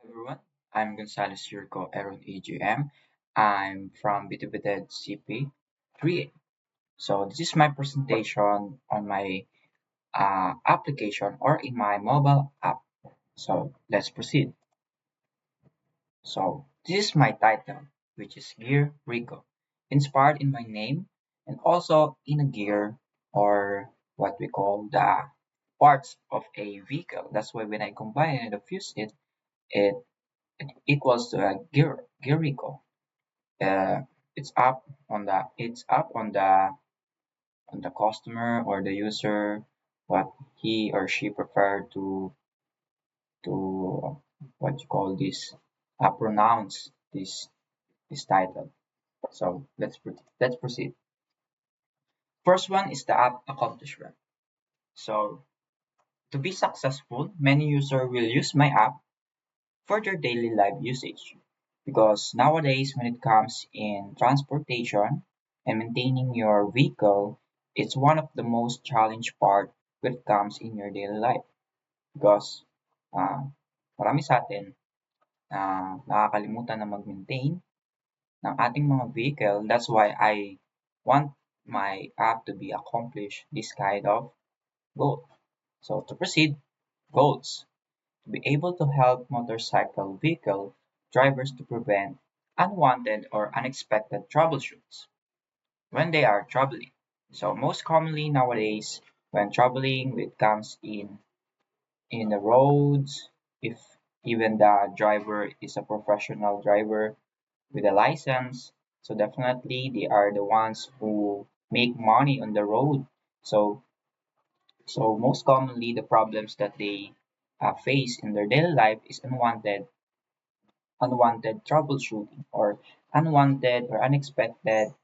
everyone. I'm Gonzalez GeaRico Aaron AGM. I'm from BTBTED CP 3A. So this is my presentation on my application or in my mobile app. So let's proceed. So this is my title, which is GeaRico, inspired in my name and also in a gear or what we call the parts of a vehicle. That's why when I combine and fuse it, it equals to a GeaRico. Uh, it's up on the customer or the user what he or she prefer to what you call this pronounce this title. So let's proceed. First one is the app accomplishment. So to be successful, many users will use my app for their daily life usage. Because nowadays, when it comes in transportation and maintaining your vehicle, it's one of the most challenging part when it comes in your daily life. Because uh, marami sa atin nakakalimutan na mag-maintain ng ating mga vehicle. That's why I want my app to be accomplish this kind of goal. So to proceed, goals. To be able to help motorcycle vehicle drivers to prevent unwanted or unexpected troubleshoots when they are traveling. So most commonly nowadays, when traveling, it comes in the roads, if even the driver is a professional driver with a license, so definitely they are the ones who make money on the road. So most commonly the problems that they face in their daily life is unwanted troubleshooting or unwanted or unexpected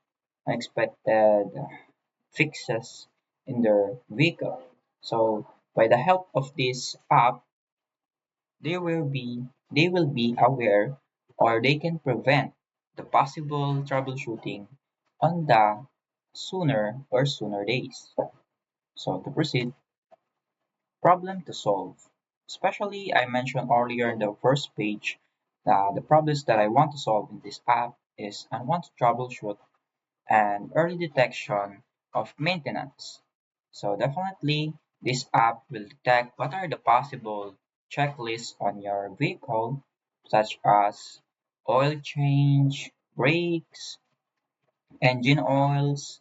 fixes in their vehicle. So by the help of this app, they will be aware or they can prevent the possible troubleshooting on the sooner days. So to proceed, problem to solve. Especially I mentioned earlier in the first page the problems that I want to solve in this app is unwanted troubleshoot and early detection of maintenance. So definitely this app will detect what are the possible checklists on your vehicle such as oil change, brakes, engine oils,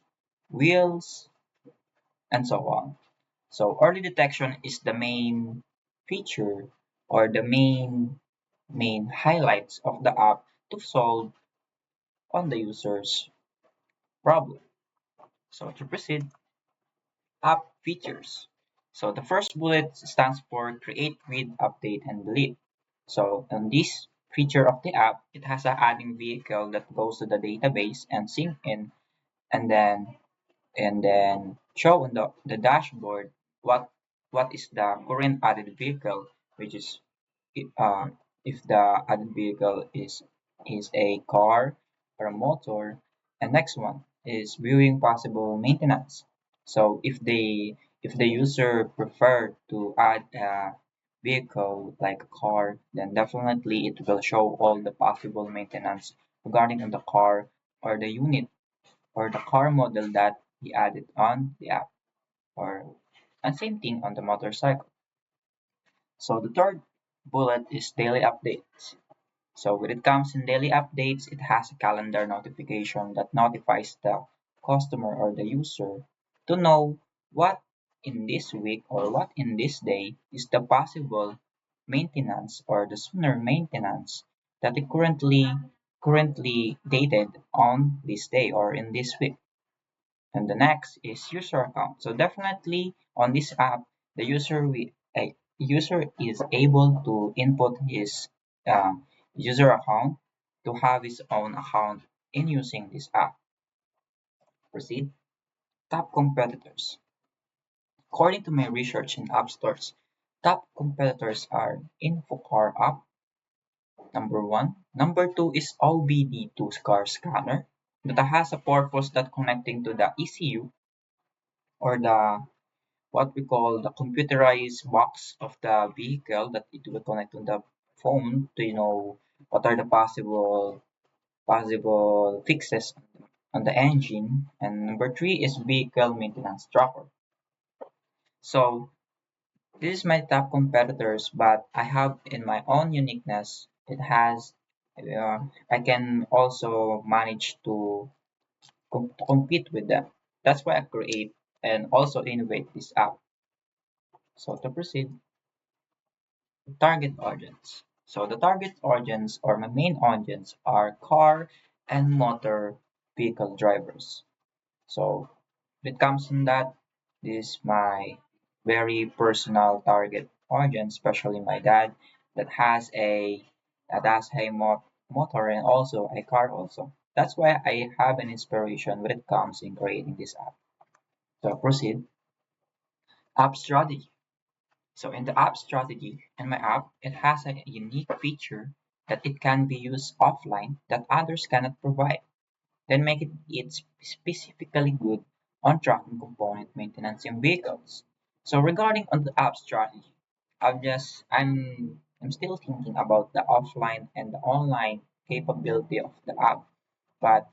wheels, and so on. So early detection is the main feature or the main highlights of the app to solve on the user's problem. So to proceed, app features. So the first bullet stands for create, read, update, and delete. So on this feature of the app, it has a adding vehicle that goes to the database and sync in and then show on the dashboard what is the current added vehicle, which is uh, if the added vehicle is a car or a motor, and next one is viewing possible maintenance. So if the user prefer to add a vehicle like a car, then definitely it will show all the possible maintenance regarding on the car or the unit or the car model that he added on the app, or and same thing on the motorcycle. So the third bullet is daily updates. So when it comes in daily updates, it has a calendar notification that notifies the customer or the user to know what in this week or what in this day is the possible maintenance or the sooner maintenance that is currently dated on this day or in this week. And the next is user account. So definitely on this app, the user is able to input his uh, user account to have his own account in using this app. Proceed. Top competitors. According to my research in app stores, top competitors are InfoCar app, number one. Number two is OBD2 car scanner that has a purpose that connecting to the ECU or the what we call the computerized box of the vehicle that it will connect to the phone to what are the possible fixes on the engine. And number three is vehicle maintenance tracker. So this is my top competitors, but I have in my own uniqueness. It has I can also manage to compete with them. That's why I create and also innovate this app. So to proceed, target audience. So the target audience or my main audience are car and motor vehicle drivers. So when it comes in that, this is my very personal target audience, especially my dad that has a motor and also a car also. That's why I have an inspiration when it comes in creating this app. So proceed. App strategy. So in the app strategy in my app, it has a unique feature that it can be used offline that others cannot provide. Then make it specifically good on tracking component maintenance in vehicles. So regarding on the app strategy, I'm still thinking about the offline and the online capability of the app. But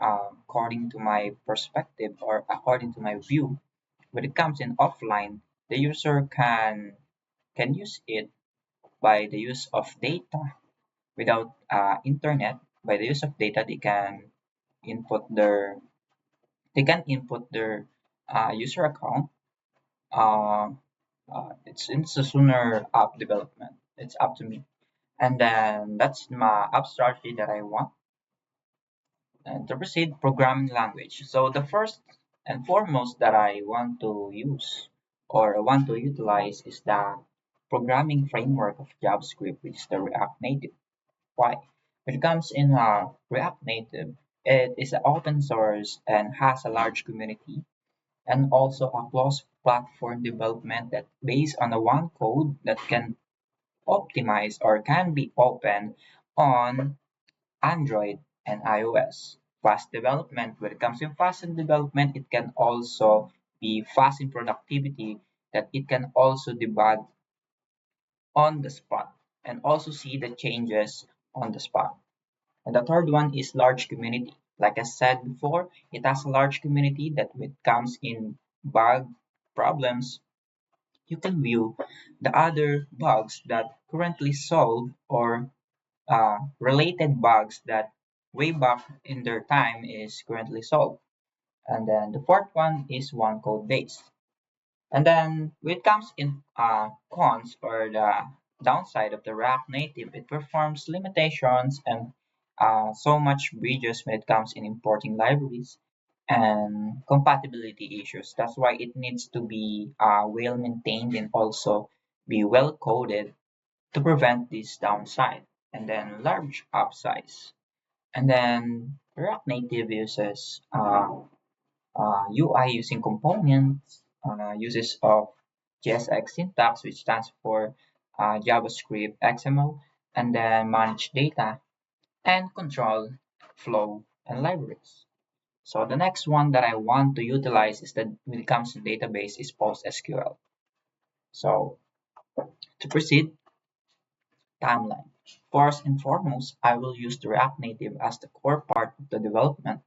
according to my perspective or according to my view, when it comes in offline, the user can use it by the use of data without internet. By the use of data, input their they can input their user account. Uh, it's a sooner app development. It's up to me. And then that's my app strategy that I want. And to proceed, programming language. So the first and foremost that I want to use or want to utilize is the programming framework of JavaScript, which is the React Native. Why? When it comes in React Native, it is open source and has a large community and also a cross-platform development that based on a one code that can optimize or can be open on Android and iOS. Fast development, when it comes to fast in development, it can also be fast in productivity that it can also debug on the spot and also see the changes on the spot. And the third one is large community. Like I said before, it has a large community that when it comes in bug problems, you can view the other bugs that currently solved or related bugs that way back in their time is currently solved. And then the fourth one is one code base. And then when it comes in cons or the downside of the React Native, it performs limitations and so much bridges when it comes in importing libraries and compatibility issues. That's why it needs to be well maintained and also be well coded to prevent this downside. And then large app size. And then React Native uses UI using components, uses of JSX syntax, which stands for JavaScript XML, and then manage data and control flow and libraries. So the next one that I want to utilize is that when it comes to database is PostgreSQL. So to proceed, timeline. First and foremost, I will use the React Native as the core part of the development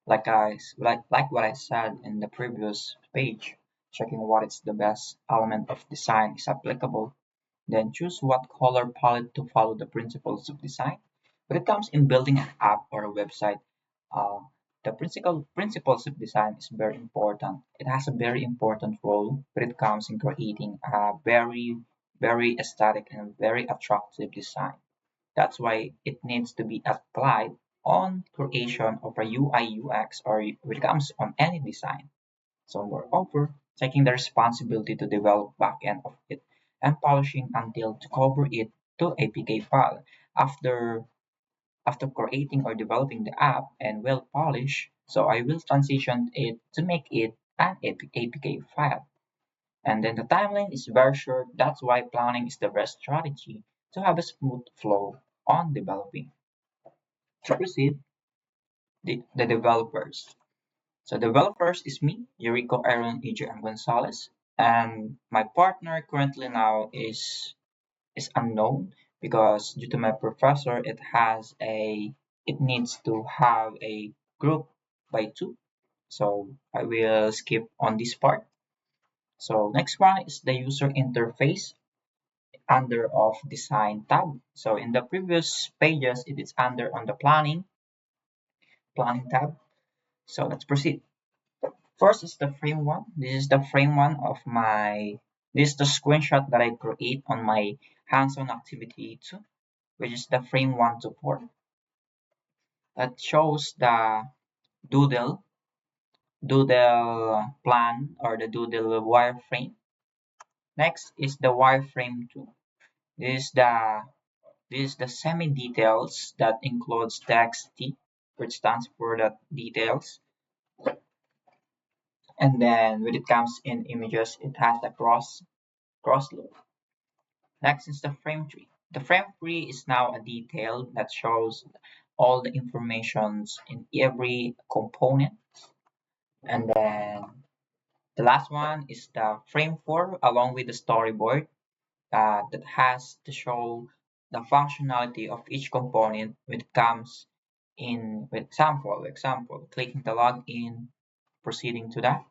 like what I said in the previous page, checking what is the best element of design is applicable, then choose what color palette to follow the principles of design. When it comes in building an app or a website, uh, the principles of design is very important. It has a very important role when it comes in creating a very aesthetic and very attractive design. That's why it needs to be applied on creation of a UI UX or when it comes on any design. So moreover, taking the responsibility to develop backend of it and polishing until to cover it to APK file. After after creating or developing the app and well polished, so I will transition it to make it an APK file. And then the timeline is very short. That's why planning is the best strategy to have a smooth flow on developing. To proceed, the developers. So developers is me, GeaRico, Aaron, EJ, and Gonzalez. And my partner currently now is unknown because due to my professor, it needs to have a group by two. So I will skip on this part. So next one is the user interface under of design tab. So in the previous pages, it is under on the planning tab. So let's proceed. First is the frame one. This is the frame one of this is the screenshot that I create on my hands-on activity 2, which is the frame 1 to 4. That shows the doodle, doodle plan or the doodle wireframe. Next is the wireframe 2. This is the this is the semi-details that includes text T, which stands for the details. And then when it comes in images, it has the cross loop. Next is the frame tree. The frame tree is now a detail that shows all the informations in every component. And then the last one is the frame 4 along with the storyboard that has to show the functionality of each component when it comes in with example, clicking the login, proceeding to that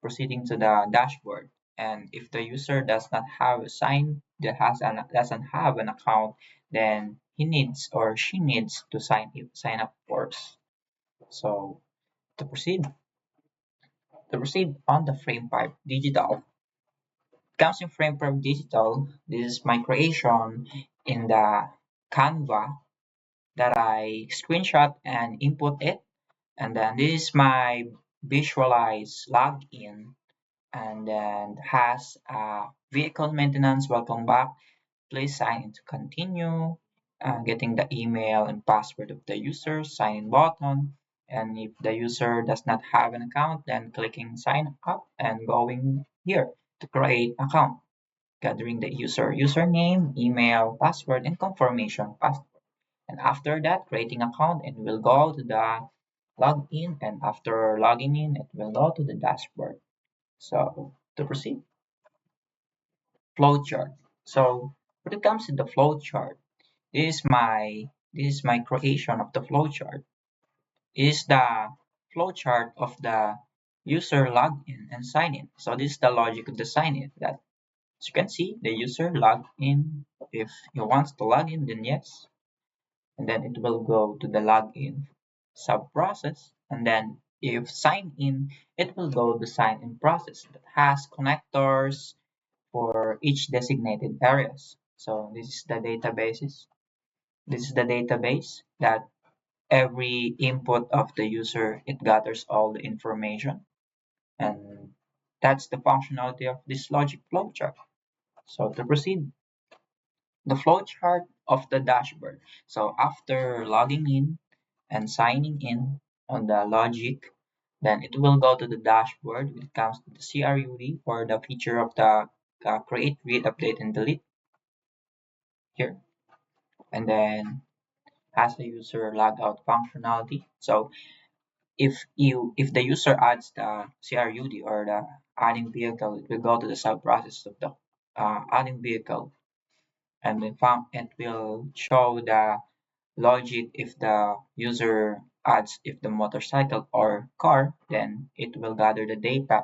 proceeding to the dashboard. And if the user does not have a sign that doesn't have an account, then he needs or she needs to sign up first. So to proceed on the frame pipe digital. Comes in frame pipe digital. This is my creation in the Canva that I screenshot and input it. And then this is my visualize login and then has vehicle maintenance. Welcome back. Please sign in to continue. Getting the email and password of the user, sign in button. And if the user does not have an account, then clicking sign up and going here to create account. Gathering the username, email, password, and confirmation password. And after that, creating account and we'll go to the login. And after logging in, it will go to the dashboard. So to proceed, flowchart. So when it comes to the flowchart, this is my creation of the flowchart. Is the flowchart of the user login and sign in. So this is the logic of the sign in. That as you can see, the user log in. If he wants to log in, then yes, and then it will go to the login sub process. And then if sign in, it will go to the sign in process that has connectors for each designated areas. So this is the databases. This is the database that every input of the user, it gathers all the information. And that's the functionality of this logic flowchart. So to proceed, the flowchart of the dashboard. So after logging in and signing in on the logic, then it will go to the dashboard when it comes to the CRUD or the feature of the create, read, update, and delete here. And then has the user logout functionality. So if the user adds the CRUD or the adding vehicle, it will go to the sub process of the adding vehicle, and it will show the logic if the user adds if the motorcycle or car, then it will gather the data.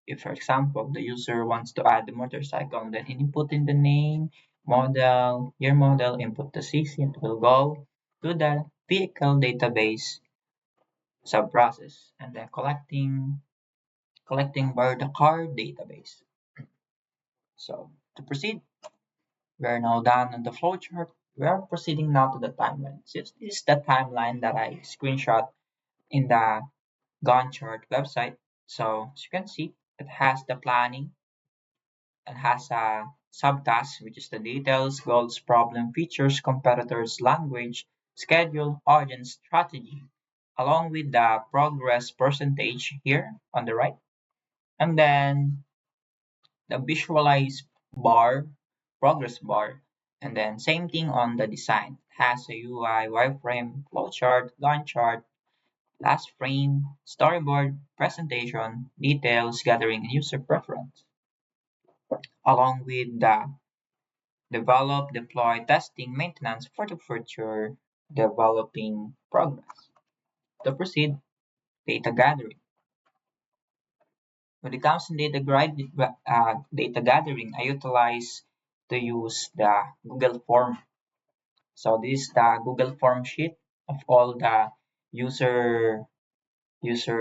If for example the user wants to add the motorcycle, then input in the name, model, year model, input the CC, it will go to the vehicle database sub-process and then collecting by the car database. So to proceed, we are now done on the flowchart. We are proceeding now to the timeline. So this is the timeline that I screenshot in the Gantt chart website. So as you can see, it has the planning and has a subtask, which is the details, goals, problem, features, competitors, language, schedule, audience, strategy, along with the progress percentage here on the right. And then the visualize bar, progress bar, and then same thing on the design. It has a UI, wireframe, flowchart, Gantt chart, last frame, storyboard, presentation, details, gathering, and user preference, along with the develop, deploy, testing, maintenance for the future developing progress. To proceed, data gathering. When it comes to data gathering, I utilize to use the Google form. So this is the Google form sheet of all the user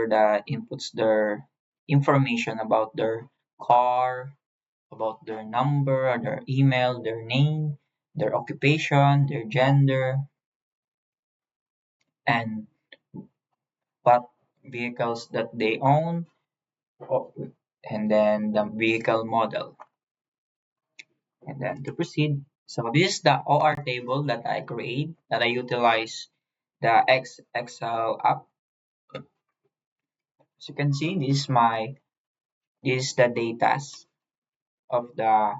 that inputs their information about their car, about their number, their email, their name, their occupation, their gender, and what vehicles that they own, o- and then the vehicle model. And then to proceed, so this is the OR table that I create, that I utilize the Excel app. As you can see, this is the data of the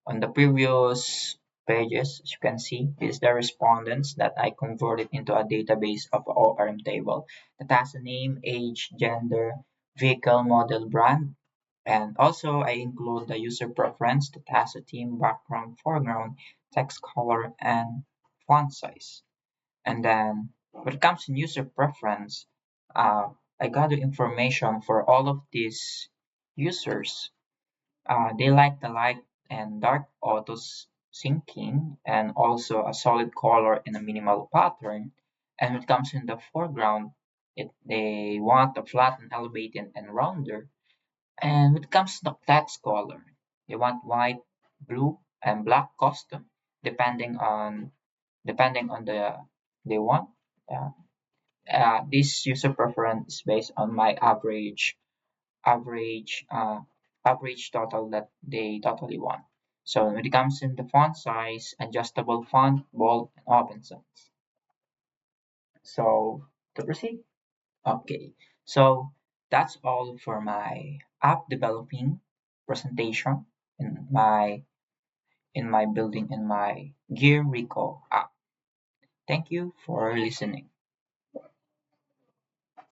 on the previous pages. As you can see, this is the respondents that I converted into a database of ORM table that has a name, age, gender, vehicle model, brand, and also I include the user preference that has a theme, background, foreground, text color, and font size. And then when it comes to user preference, I gather information for all of these users. They like the light and dark autos syncing, and also a solid color and a minimal pattern. And when it comes in the foreground, they want a flat and elevated and rounder. And when it comes to the text color, they want white, blue, and black custom, depending on the they want. Uh, this user preference is based on my average average total that they totally want. So when it comes in the font size, adjustable font, bold, and open sans. So to proceed, okay. So that's all for my app developing presentation in my building in my GeaRico app. Thank you for listening.